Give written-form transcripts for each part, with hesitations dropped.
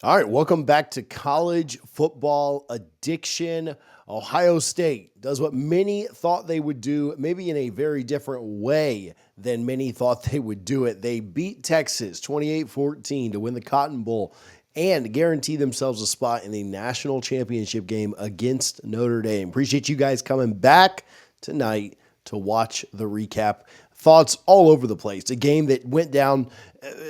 All right, welcome back to College Football Addiction. Ohio State does what many thought they would do, maybe in a very different way than many thought they would do it. They beat Texas 28-14 to win the Cotton Bowl and guarantee themselves a spot in the national championship game against Notre Dame. Appreciate you guys coming back tonight to watch the recap. Thoughts all over the place. A game that went down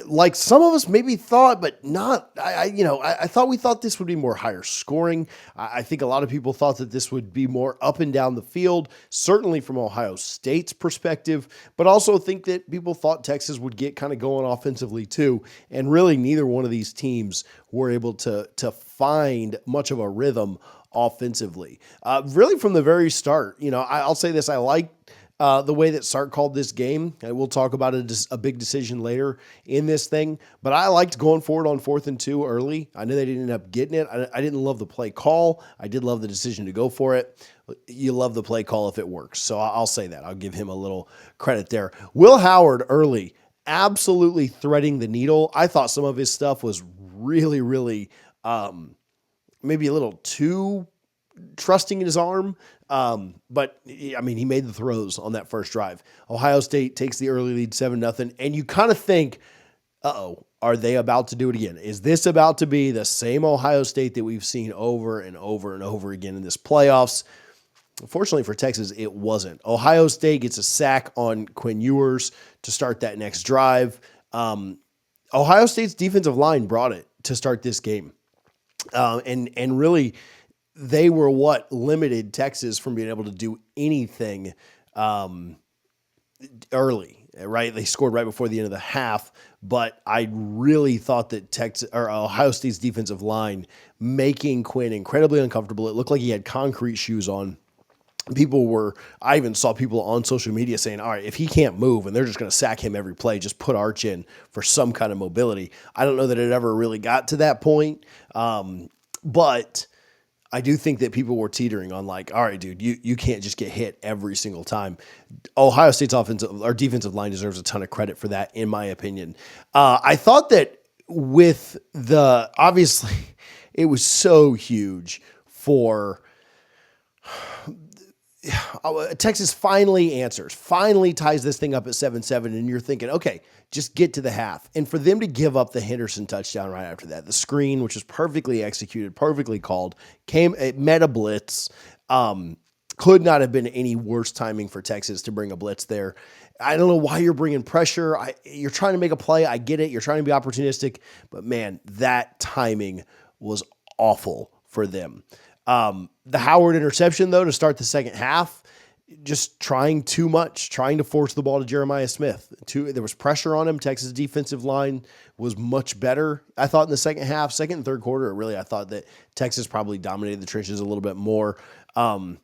like some of us maybe thought, but not. I thought this would be more higher scoring. I think a lot of people thought that this would be more up and down the field, certainly from Ohio State's perspective, but also think that people thought Texas would get kind of going offensively too. And really, neither one of these teams were able to find much of a rhythm offensively. Really, from the very start, I'll say this: I like the way that Sark called this game. And we'll talk about a big decision later in this thing, but I liked going forward on 4th and 2 early. I know they didn't end up getting it. I didn't love the play call. I did love the decision to go for it. You love the play call if it works. So I'll say that. I'll give him a little credit there. Will Howard early, absolutely threading the needle. I thought some of his stuff was really, really maybe a little too trusting in his arm. But he made the throws on that first drive. Ohio State takes the early lead 7-0. And you kind of think, are they about to do it again? Is this about to be the same Ohio State that we've seen over and over and over again in this playoffs? Unfortunately for Texas, it wasn't. Ohio State gets a sack on Quinn Ewers to start that next drive. Ohio State's defensive line brought it to start this game. And really, they were what limited Texas from being able to do anything early, right? They scored right before the end of the half, but I really thought that Ohio State's defensive line making Quinn incredibly uncomfortable. It looked like he had concrete shoes on. I even saw people on social media saying, all right, if he can't move and they're just going to sack him every play, just put Arch in for some kind of mobility. I don't know that it ever really got to that point. But I do think that people were teetering on like, all right, dude, you can't just get hit every single time. Ohio State's defensive line deserves a ton of credit for that, in my opinion. I thought that obviously it was so huge for Texas finally ties this thing up at 7-7, and you're thinking, okay, just get to the half. And for them to give up the Henderson touchdown right after that, the screen, which was perfectly executed, perfectly called, it met a blitz, could not have been any worse timing for Texas to bring a blitz there. I don't know why you're bringing pressure. You're trying to make a play. I get it. You're trying to be opportunistic, but man, that timing was awful for them. The Howard interception, though, to start the second half, just trying too much, trying to force the ball to Jeremiah Smith. There was pressure on him. Texas defensive line was much better, I thought, in the second half. Second and third quarter, really, I thought that Texas probably dominated the trenches a little bit more. 4th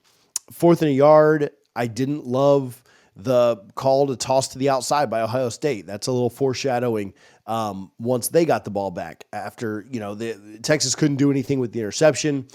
and a yard, I didn't love the call to toss to the outside by Ohio State. That's a little foreshadowing once they got the ball back. After, Texas couldn't do anything with the interception.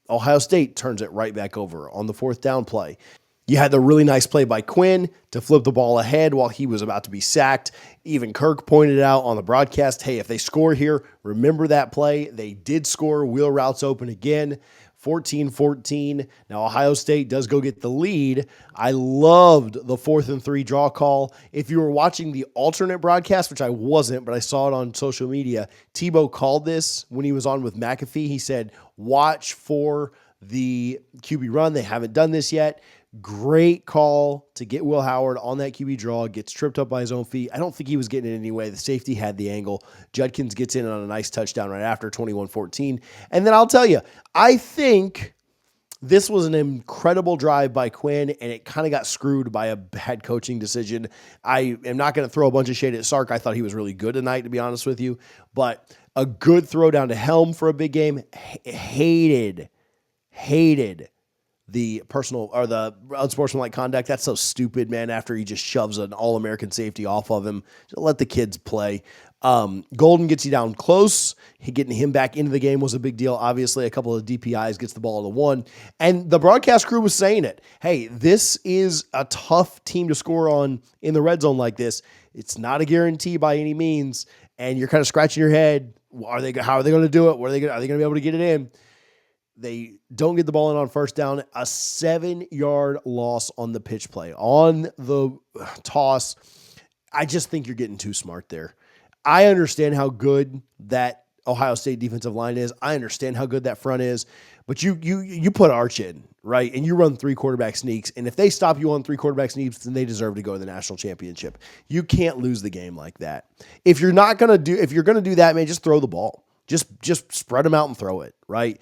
Ohio State turns it right back over on the 4th down play. You had the really nice play by Quinn to flip the ball ahead while he was about to be sacked. Even Kirk pointed out on the broadcast, hey, if they score here, remember that play. They did score. Wheel routes open again. 14-14. Now, Ohio State does go get the lead. I loved the 4th and 3 draw call. If you were watching the alternate broadcast, which I wasn't, but I saw it on social media, Tebow called this when he was on with McAfee. He said, watch for the QB run. They haven't done this yet. Great call to get Will Howard on that QB draw, gets tripped up by his own feet. I don't think he was getting it anyway. The safety had the angle. Judkins gets in on a nice touchdown right after, 21-14. And then I'll tell you, I think this was an incredible drive by Quinn, and it kind of got screwed by a bad coaching decision. I am not going to throw a bunch of shade at Sark. I thought he was really good tonight, to be honest with you. But a good throw down to Helm for a big game. Hated the personal or the unsportsmanlike conduct. That's so stupid, man, after he just shoves an All-American safety off of him. Just let the kids play. Golden gets you down close. Getting him back into the game was a big deal. Obviously, a couple of DPIs gets the ball to 1. And the broadcast crew was saying it. Hey, this is a tough team to score on in the red zone like this. It's not a guarantee by any means. And you're kind of scratching your head. How are they going to do it? Are they going to be able to get it in? They don't get the ball in on first down. A 7-yard loss on the pitch play. On the toss, I just think you're getting too smart there. I understand how good that Ohio State defensive line is. I understand how good that front is. But you put Arch in, right? And you run 3 quarterback sneaks. And if they stop you on 3 quarterback sneaks, then they deserve to go to the national championship. You can't lose the game like that. If you're going to do that, man, just throw the ball. Just spread them out and throw it, right?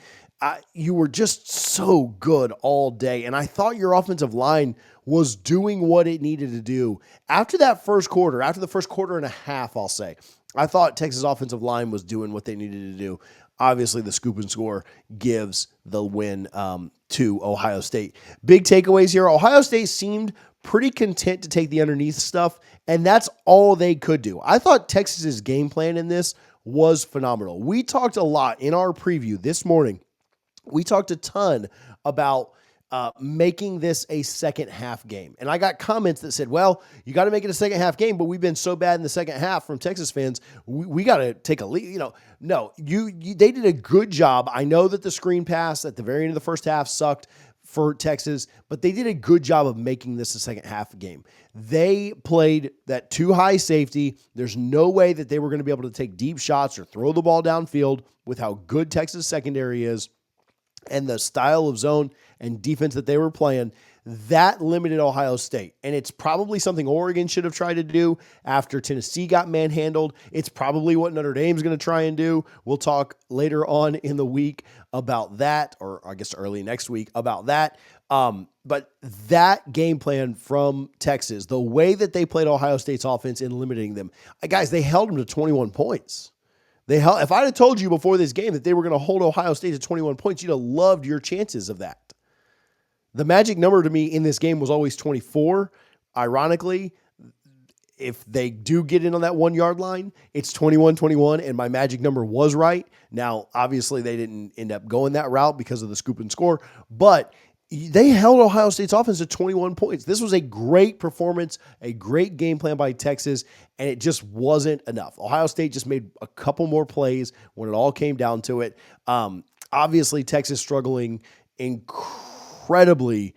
You were just so good all day. And I thought your offensive line was doing what it needed to do. After the first quarter and a half, I'll say, I thought Texas offensive line was doing what they needed to do. Obviously, the scoop and score gives the win to Ohio State. Big takeaways here. Ohio State seemed pretty content to take the underneath stuff, and that's all they could do. I thought Texas's game plan in this was phenomenal. We talked a lot in our preview this morning. We talked a ton about making this a second half game. And I got comments that said, well, you got to make it a second half game, but we've been so bad in the second half from Texas fans. We got to take a lead. No, they did a good job. I know that the screen pass at the very end of the first half sucked for Texas, but they did a good job of making this a second half game. They played that too high safety. There's no way that they were going to be able to take deep shots or throw the ball downfield with how good Texas secondary is. And the style of zone and defense that they were playing, that limited Ohio State. And it's probably something Oregon should have tried to do after Tennessee got manhandled. It's probably what Notre Dame's going to try and do. We'll talk later on in the week about that, or I guess early next week about that. But that game plan from Texas, the way that they played Ohio State's offense in limiting them, guys, they held them to 21 points. If I'd have told you before this game that they were going to hold Ohio State to 21 points, you'd have loved your chances of that. The magic number to me in this game was always 24. Ironically, if they do get in on that 1 yard line, it's 21-21, and my magic number was right. Now, obviously, they didn't end up going that route because of the scoop and score, but they held Ohio State's offense to 21 points. This was a great performance, a great game plan by Texas, and it just wasn't enough. Ohio State just made a couple more plays when it all came down to it. Obviously, Texas struggling incredibly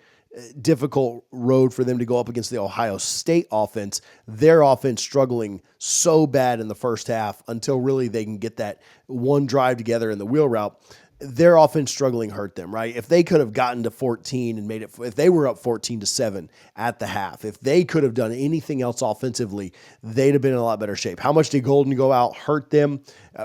difficult road for them to go up against the Ohio State offense. Their offense struggling so bad in the first half until really they can get that one drive together in the wheel route. Their offense struggling hurt them, right? If they could have gotten to 14 and made it, if they were up 14-7 at the half, if they could have done anything else offensively, they'd have been in a lot better shape. How much did Golden go out hurt them?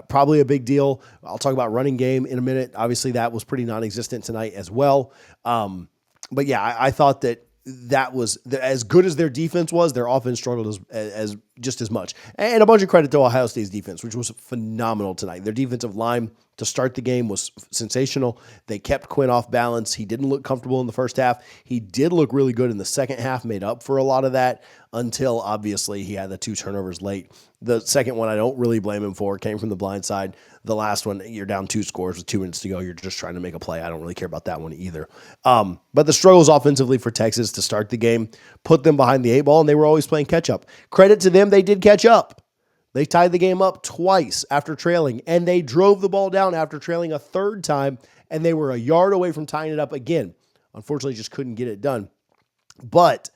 Probably a big deal. I'll talk about running game in a minute. Obviously, that was pretty non-existent tonight as well. But yeah, I thought that was as good as their defense was. Their offense struggled as just as much. And a bunch of credit to Ohio State's defense, which was phenomenal tonight. Their defensive line to start the game was sensational. They kept Quinn off balance. He didn't look comfortable in the first half. He did look really good in the second half, made up for a lot of that until obviously he had the 2 turnovers late. The second one I don't really blame him for. Came from the blind side. The last one, you're down 2 scores with 2 minutes to go. You're just trying to make a play. I don't really care about that one either. But the struggles offensively for Texas to start the game put them behind the 8 ball, and they were always playing catch up. Credit to them, they did catch up. They tied the game up twice after trailing, and they drove the ball down after trailing a third time, and they were a yard away from tying it up again. Unfortunately, just couldn't get it done. But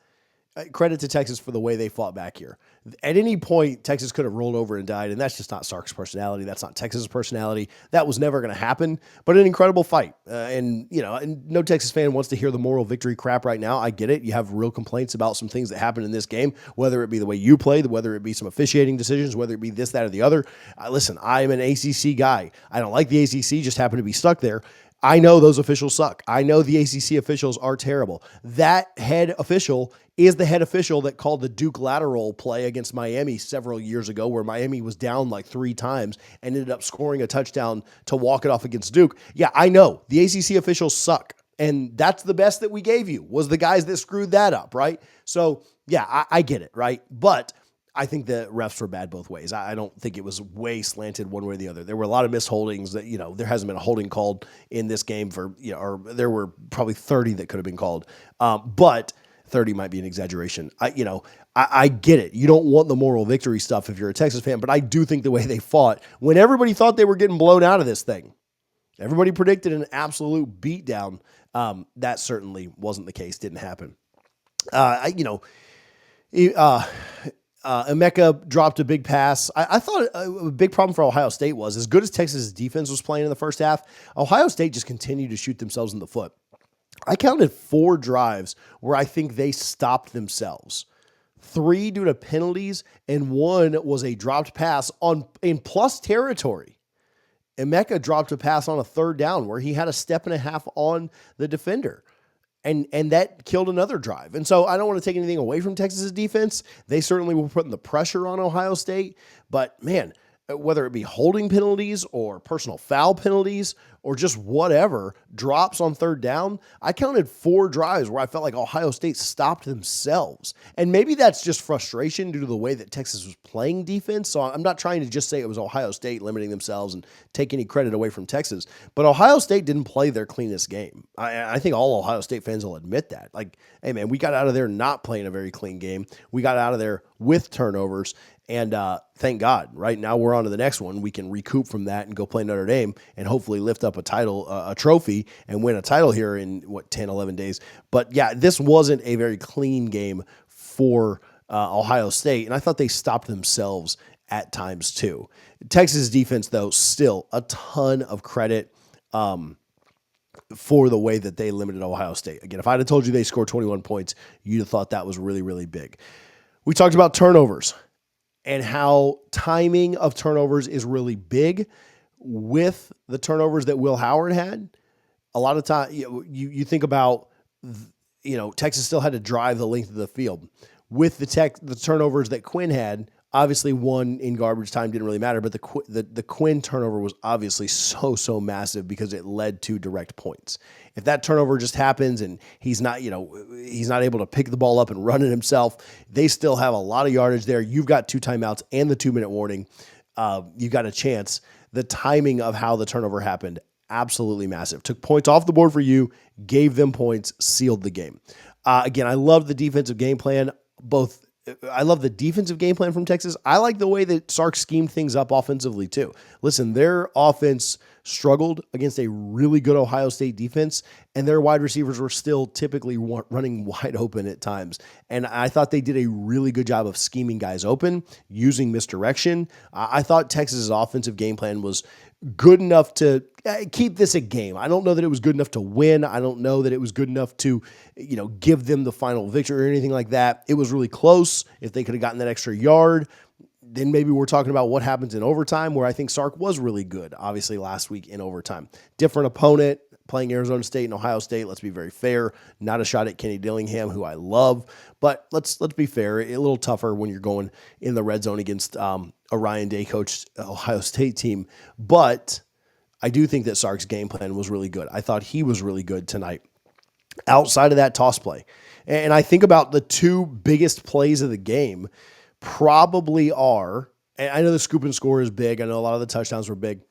credit to Texas for the way they fought back here. At any point, Texas could have rolled over and died, and that's just not Sark's personality. That's not Texas' personality. That was never going to happen, but an incredible fight. And no Texas fan wants to hear the moral victory crap right now. I get it. You have real complaints about some things that happened in this game, whether it be the way you played, whether it be some officiating decisions, whether it be this, that, or the other. Listen, I'm an ACC guy. I don't like the ACC, just happen to be stuck there. I know those officials suck. I know the ACC officials are terrible. That head official is the head official that called the Duke lateral play against Miami several years ago, where Miami was down like 3 times and ended up scoring a touchdown to walk it off against Duke. Yeah, I know the ACC officials suck. And that's the best that we gave you was the guys that screwed that up, right? So yeah, I get it, right? But I think the refs were bad both ways. I don't think it was way slanted one way or the other. There were a lot of misholdings that, there hasn't been a holding called in this game or there were probably 30 that could have been called. But 30 might be an exaggeration. I get it. You don't want the moral victory stuff if you're a Texas fan, but I do think the way they fought when everybody thought they were getting blown out of this thing, everybody predicted an absolute beatdown. That certainly wasn't the case. Didn't happen. Emeka dropped a big pass. I thought a big problem for Ohio State was, as good as Texas' defense was playing in the first half, Ohio State just continued to shoot themselves in the foot. I counted 4 drives where I think they stopped themselves. 3 due to penalties, and 1 was a dropped pass in plus territory. Emeka dropped a pass on a 3rd down where he had a step and a half on the defender. And that killed another drive. And so I don't want to take anything away from Texas's defense. They certainly were putting the pressure on Ohio State. But, man, whether it be holding penalties or personal foul penalties or just whatever, drops on 3rd down, I counted 4 drives where I felt like Ohio State stopped themselves. And maybe that's just frustration due to the way that Texas was playing defense. So I'm not trying to just say it was Ohio State limiting themselves and take any credit away from Texas. But Ohio State didn't play their cleanest game. I think all Ohio State fans will admit that. Like, hey, man, we got out of there not playing a very clean game. We got out of there with turnovers. And thank God, right now we're on to the next one. We can recoup from that and go play Notre Dame and hopefully lift up a trophy and win a title here in 10, 11 days. But yeah, this wasn't a very clean game for Ohio State. And I thought they stopped themselves at times too. Texas defense, though, still a ton of credit for the way that they limited Ohio State. Again, if I'd have told you they scored 21 points, you'd have thought that was really, really big. We talked about turnovers and how timing of turnovers is really big. With the turnovers that Will Howard had, a lot of time you think about, Texas still had to drive the length of the field. With the turnovers that Quinn had, obviously one in garbage time didn't really matter, but the Quinn turnover was obviously so massive because it led to direct points. If that turnover just happens and he's not able to pick the ball up and run it himself, they still have a lot of yardage there. You've got 2 timeouts and the 2-minute warning. You've got a chance. The timing of how the turnover happened, absolutely massive. Took points off the board for you, gave them points, sealed the game. Again, I love the defensive game plan. I love the defensive game plan from Texas. I like the way that Sark schemed things up offensively too. Listen, their offense struggled against a really good Ohio State defense, and their wide receivers were still typically running wide open at times. And I thought they did a really good job of scheming guys open, using misdirection. I thought Texas's offensive game plan was good enough to keep this a game. I don't know that it was good enough to win. I don't know that it was good enough to, give them the final victory or anything like that. It was really close. If they could have gotten that extra yard, then maybe we're talking about what happens in overtime, where I think Sark was really good, obviously, last week in overtime. Different opponent, playing Arizona State and Ohio State. Let's be very fair. Not a shot at Kenny Dillingham, who I love, but let's be fair. A little tougher when you're going in the red zone against a Ryan Day coached Ohio State team. But I do think that Sark's game plan was really good. I thought he was really good tonight outside of that toss play. And I think about the 2 biggest plays of the game probably are, and I know the scoop and score is big. I know a lot of the touchdowns were big,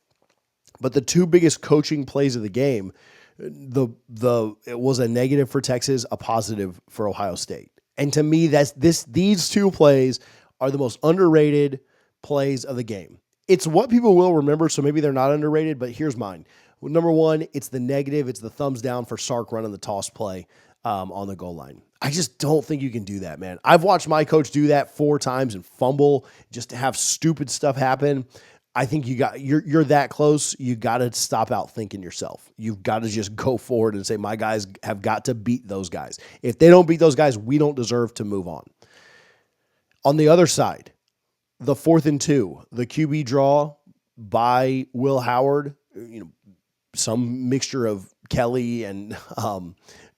but the 2 biggest coaching plays of the game, it was a negative for Texas, a positive for Ohio State. And to me, these 2 plays are the most underrated plays of the game. It's what people will remember, so maybe they're not underrated, but here's mine. Number 1, it's the negative. It's the thumbs down for Sark running the toss play on the goal line. I just don't think you can do that, man. I've watched my coach do that 4 times and fumble just to have stupid stuff happen. I think you're that close. You got to stop out thinking yourself. You've got to just go forward and say, my guys have got to beat those guys. If they don't beat those guys, we don't deserve to move on. On the other side, the 4th and 2, the QB draw by Will Howard, some mixture of Kelly and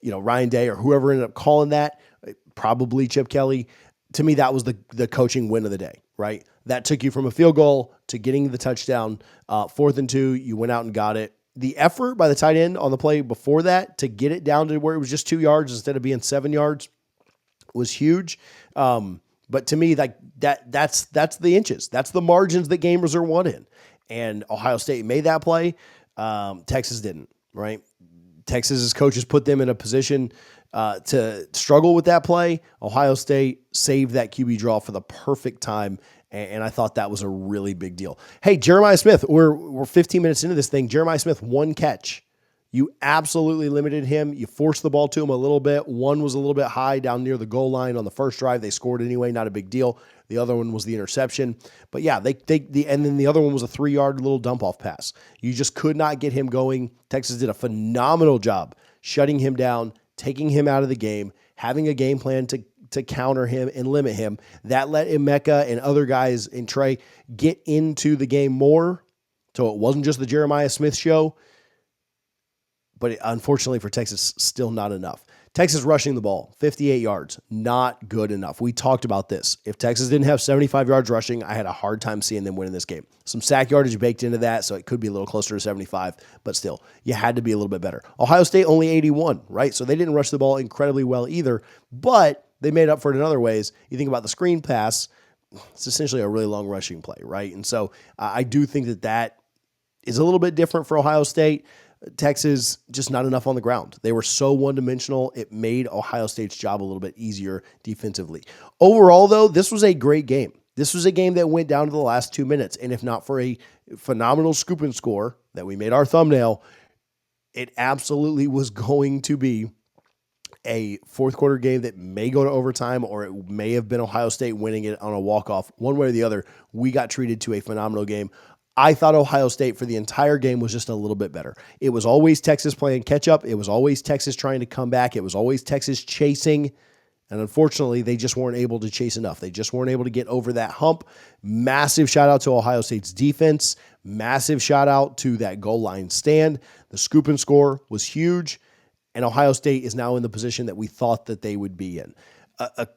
Ryan Day or whoever ended up calling that, probably Chip Kelly. To me, that was the coaching win of the day, right? That took you from a field goal to getting the touchdown. 4th and 2, you went out and got it. The effort by the tight end on the play before that to get it down to where it was just 2 yards instead of being 7 yards was huge. But to me, that's the inches. That's the margins that gamers are wanting. And Ohio State made that play. Texas didn't, right? Texas's coaches put them in a position to struggle with that play. Ohio State saved that QB draw for the perfect time, and I thought that was a really big deal. Hey, Jeremiah Smith, we're 15 minutes into this thing. Jeremiah Smith, 1 catch. You absolutely limited him. You forced the ball to him a little bit. One was a little bit high down near the goal line on the first drive. They scored anyway, not a big deal. The other one was the interception. But yeah, and then the other one was a 3-yard little dump-off pass. You just could not get him going. Texas did a phenomenal job shutting him down, taking him out of the game, having a game plan to counter him and limit him. That let Emeka and other guys in Trey get into the game more. So it wasn't just the Jeremiah Smith show. But unfortunately for Texas, still not enough. Texas rushing the ball, 58 yards, not good enough. We talked about this. If Texas didn't have 75 yards rushing, I had a hard time seeing them winning this game. Some sack yardage baked into that, so it could be a little closer to 75, but still, you had to be a little bit better. Ohio State only 81, right? So they didn't rush the ball incredibly well either, but they made up for it in other ways. You think about the screen pass, it's essentially a really long rushing play, right? And so I do think that is a little bit different for Ohio State. Texas, just not enough on the ground. They were so one-dimensional, it made Ohio State's job a little bit easier defensively. Overall, though, this was a great game. This was a game that went down to the last 2 minutes, and if not for a phenomenal scoop and score that we made our thumbnail, it absolutely was going to be a fourth quarter game that may go to overtime, or it may have been Ohio State winning it on a walk-off. One way or the other, we got treated to a phenomenal game. I thought Ohio State for the entire game was just a little bit better. It was always Texas playing catch-up. It was always Texas trying to come back. It was always Texas chasing. And unfortunately, they just weren't able to chase enough. They just weren't able to get over that hump. Massive shout-out to Ohio State's defense. Massive shout-out to that goal line stand. The scoop and score was huge. And Ohio State is now in the position that we thought that they would be in.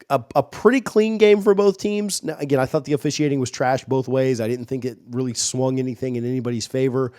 A pretty clean game for both teams. Now, again, I thought the officiating was trash both ways. I didn't think it really swung anything in anybody's favor.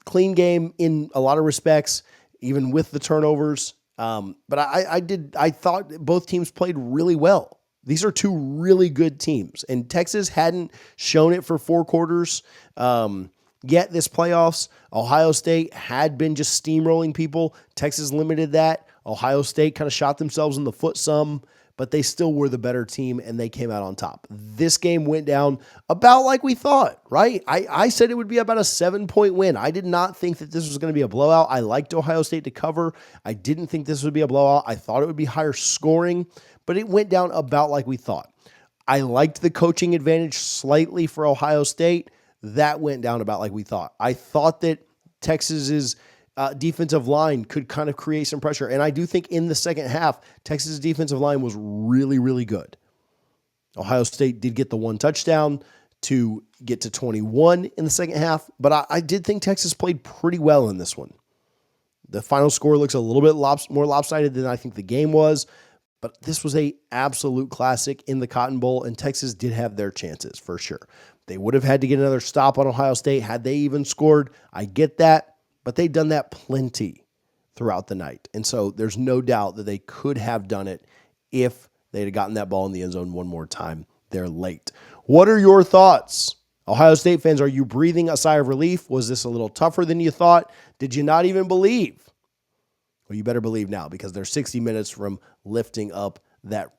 Clean game in a lot of respects, even with the turnovers. But I thought both teams played really well. These are two really good teams, and Texas hadn't shown it for 4 quarters yet this playoffs. Ohio State had been just steamrolling people. Texas limited that. Ohio State kind of shot themselves in the foot some, but they still were the better team, and they came out on top. This game went down about like we thought, right? I said it would be about a 7-point win. I did not think that this was going to be a blowout. I liked Ohio State to cover. I didn't think this would be a blowout. I thought it would be higher scoring, but it went down about like we thought. I liked the coaching advantage slightly for Ohio State. That went down about like we thought. I thought that Texas's defensive line could kind of create some pressure. And I do think in the second half, Texas' defensive line was really, really good. Ohio State did get the 1 touchdown to get to 21 in the second half, but I did think Texas played pretty well in this one. The final score looks a little bit more lopsided than I think the game was, but this was a absolute classic in the Cotton Bowl, and Texas did have their chances for sure. They would have had to get another stop on Ohio State had they even scored. I get that. But they'd done that plenty throughout the night. And so there's no doubt that they could have done it if they'd have gotten that ball in the end zone one more time. They're late. What are your thoughts? Ohio State fans, are you breathing a sigh of relief? Was this a little tougher than you thought? Did you not even believe? Well, you better believe now, because they're 60 minutes from lifting up that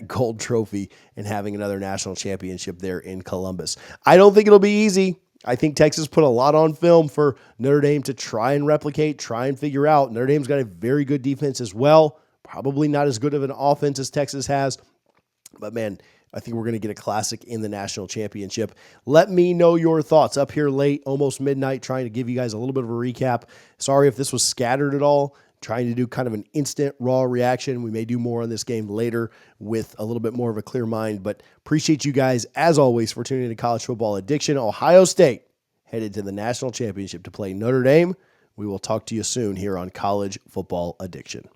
gold trophy and having another national championship there in Columbus. I don't think it'll be easy. I think Texas put a lot on film for Notre Dame to try and replicate, try and figure out. Notre Dame's got a very good defense as well. Probably not as good of an offense as Texas has. But, man, I think we're going to get a classic in the national championship. Let me know your thoughts up here late, almost midnight, trying to give you guys a little bit of a recap. Sorry if this was scattered at all. Trying to do kind of an instant raw reaction. We may do more on this game later with a little bit more of a clear mind, but appreciate you guys, as always, for tuning in to College Football Addiction. Ohio State headed to the national championship to play Notre Dame. We will talk to you soon here on College Football Addiction.